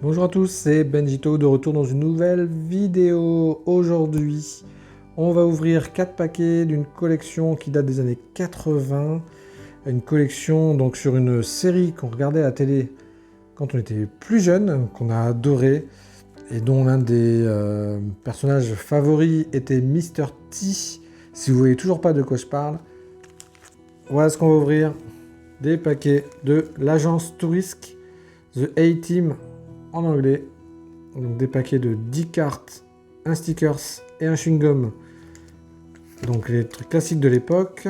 Bonjour à tous, c'est Benjito de retour dans une nouvelle vidéo. Aujourd'hui, on va ouvrir 4 paquets d'une collection qui date des années 80. Une collection donc sur une série qu'on regardait à la télé quand on était plus jeune, qu'on a adoré et dont l'un des personnages favoris était Mr. T. Si vous voyez toujours pas de quoi je parle, voilà ce qu'on va ouvrir. Des paquets de l'agence Tourisk, The A-Team en anglais. Donc des paquets de 10 cartes, un stickers et un chewing-gum. Donc les trucs classiques de l'époque.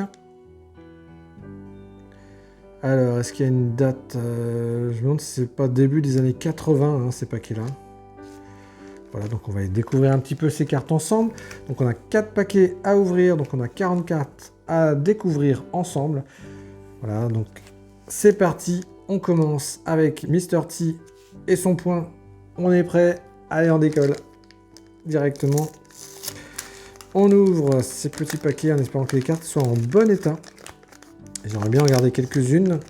Alors, est-ce qu'il y a une date je me demande si c'est pas début des années 80, ces paquets-là. Voilà, donc on va découvrir un petit peu ces cartes ensemble. Donc on a 4 paquets à ouvrir, donc on a 40 cartes à découvrir ensemble. Voilà, donc c'est parti. On commence avec Mr. T et son point. On est prêt. Allez, on décolle directement. On ouvre ces petits paquets en espérant que les cartes soient en bon état. J'aimerais bien en garder quelques-unes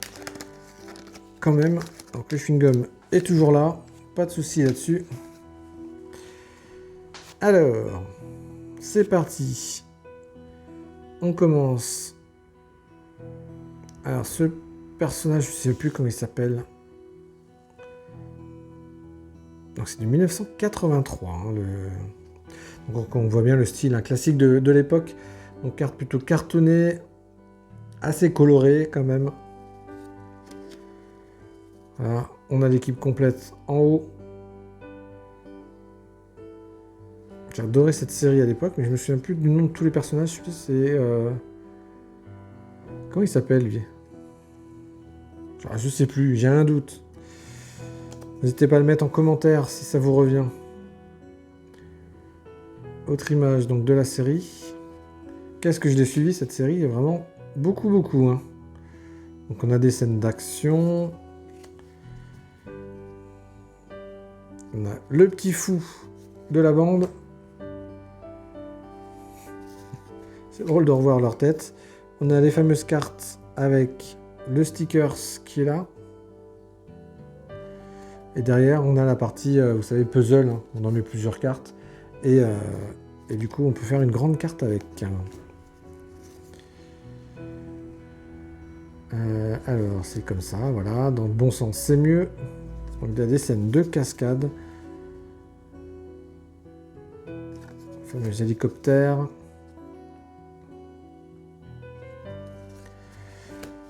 quand même. Donc le chewing-gum est toujours là. Pas de souci là-dessus. Alors, c'est parti. On commence. Alors ce personnage, je ne sais plus comment il s'appelle. Donc c'est du 1983. Donc on voit bien le style, un classique de l'époque. Donc carte plutôt cartonnée, assez colorée quand même. Voilà, on a l'équipe complète en haut. J'ai adoré cette série à l'époque, mais je me souviens plus du nom de tous les personnages. Je sais plus, c'est comment il s'appelle lui? Je sais plus, j'ai un doute. N'hésitez pas à le mettre en commentaire si ça vous revient. Autre image donc de la série. Qu'est-ce que je l'ai suivi cette série? Il y a vraiment beaucoup. Donc on a des scènes d'action. On a le petit fou de la bande. C'est drôle de revoir leur tête. On a les fameuses cartes avec le stickers qui est là. Et derrière, on a la partie, vous savez, puzzle. On en met plusieurs cartes. Et du coup, on peut faire une grande carte avec. Alors, c'est comme ça, voilà. Dans le bon sens, c'est mieux. Donc, il y a des scènes de cascade. Fameux hélicoptère.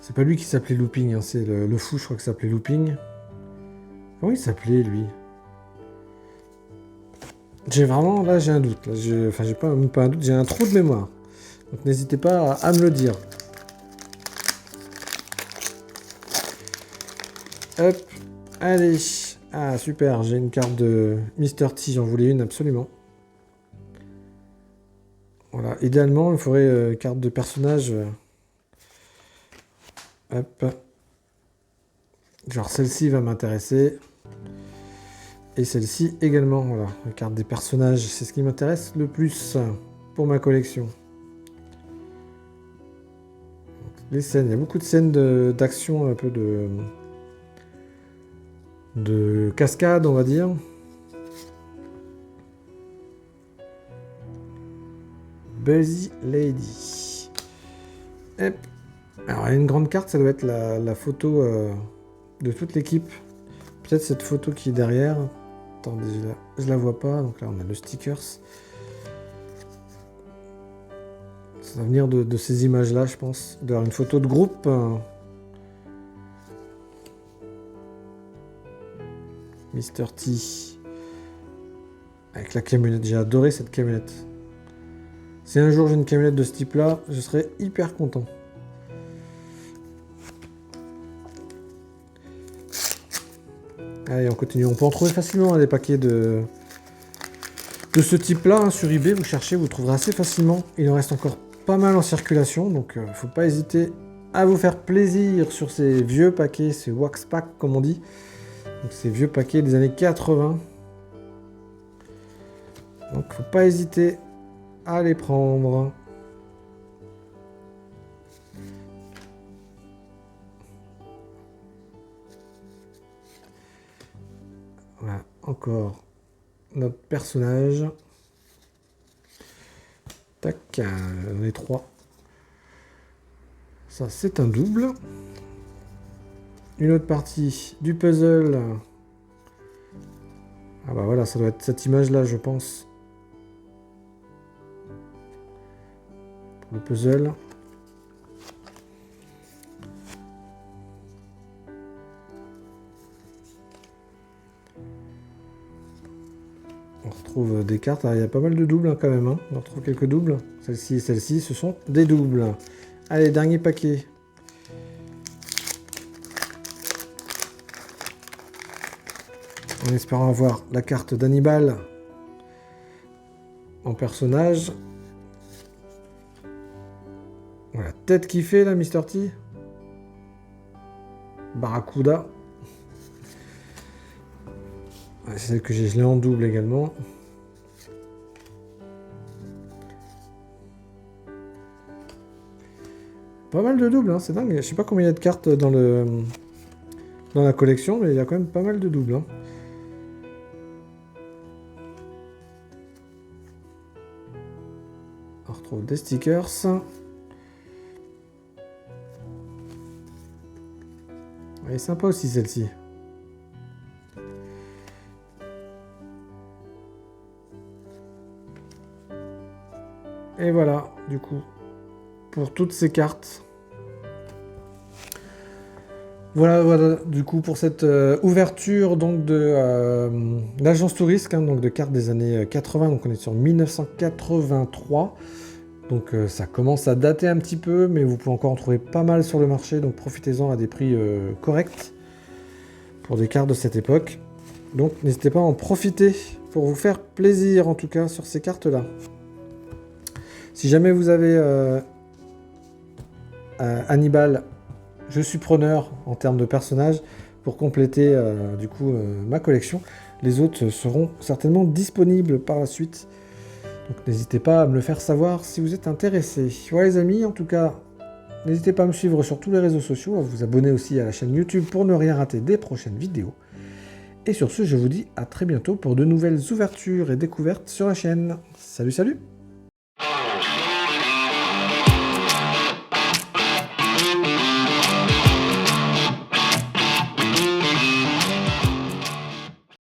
C'est pas lui qui s'appelait Looping, c'est le fou, je crois que ça s'appelait Looping. Comment il s'appelait, lui? J'ai vraiment, là, j'ai un doute. Là, j'ai pas un doute, j'ai un trou de mémoire. Donc, n'hésitez pas à me le dire. Hop, allez. Ah, super, j'ai une carte de Mr. T, j'en voulais une, absolument. Voilà, idéalement, il faudrait une carte de personnage. Hop. Genre, celle-ci va m'intéresser. Et celle-ci également, voilà. La carte des personnages, c'est ce qui m'intéresse le plus pour ma collection. Les scènes, il y a beaucoup de scènes d'action, un peu de cascade, on va dire. Buzzy Lady. Hop. Alors, une grande carte, ça doit être la photo de toute l'équipe. Peut-être cette photo qui est derrière. Attendez, je la vois pas. Donc là, on a le stickers. Ça va venir de ces images-là, je pense. D'avoir une photo de groupe. Mr. T. Avec la camionnette. J'ai adoré cette camionnette. Si un jour j'ai une camionnette de ce type-là, je serais hyper content. Allez, on continue. On peut en trouver facilement des paquets de ce type-là sur eBay. Vous cherchez, vous trouverez assez facilement. Il en reste encore pas mal en circulation, donc faut pas hésiter à vous faire plaisir sur ces vieux paquets, ces wax pack comme on dit. Donc ces vieux paquets des années 80. Donc faut pas hésiter à les prendre. Voilà. encore notre personnage. Tac, on est 3. Ça, c'est un double. Une autre partie du puzzle. Ah bah voilà, ça doit être cette image-là, je pense. Pour le puzzle. On retrouve des cartes. Alors, il y a pas mal de doubles hein, quand même. Hein. On retrouve quelques doubles. Celle-ci et celle-ci, ce sont des doubles. Allez, dernier paquet. En espérant avoir la carte d'Hannibal en personnage. Voilà, tête qui fait là, Mr. T. Barracuda. C'est celle que j'ai, je l'ai en double également. Pas mal de doubles, hein, c'est dingue. Je sais pas combien il y a de cartes dans la collection, mais il y a quand même pas mal de doubles. Hein. On retrouve des stickers. Elle est sympa aussi celle-ci. Et voilà, du coup, pour toutes ces cartes. Voilà, du coup, pour cette ouverture donc de l'agence touriste, hein, donc de cartes des années 80, donc on est sur 1983. Donc ça commence à dater un petit peu, mais vous pouvez encore en trouver pas mal sur le marché, donc profitez-en à des prix corrects pour des cartes de cette époque. Donc n'hésitez pas à en profiter pour vous faire plaisir, en tout cas, sur ces cartes-là. Si jamais vous avez Hannibal, je suis preneur en termes de personnages pour compléter du coup ma collection. Les autres seront certainement disponibles par la suite. Donc n'hésitez pas à me le faire savoir si vous êtes intéressé. Voilà les amis, en tout cas, n'hésitez pas à me suivre sur tous les réseaux sociaux, à vous abonner aussi à la chaîne YouTube pour ne rien rater des prochaines vidéos. Et sur ce, je vous dis à très bientôt pour de nouvelles ouvertures et découvertes sur la chaîne. Salut, salut!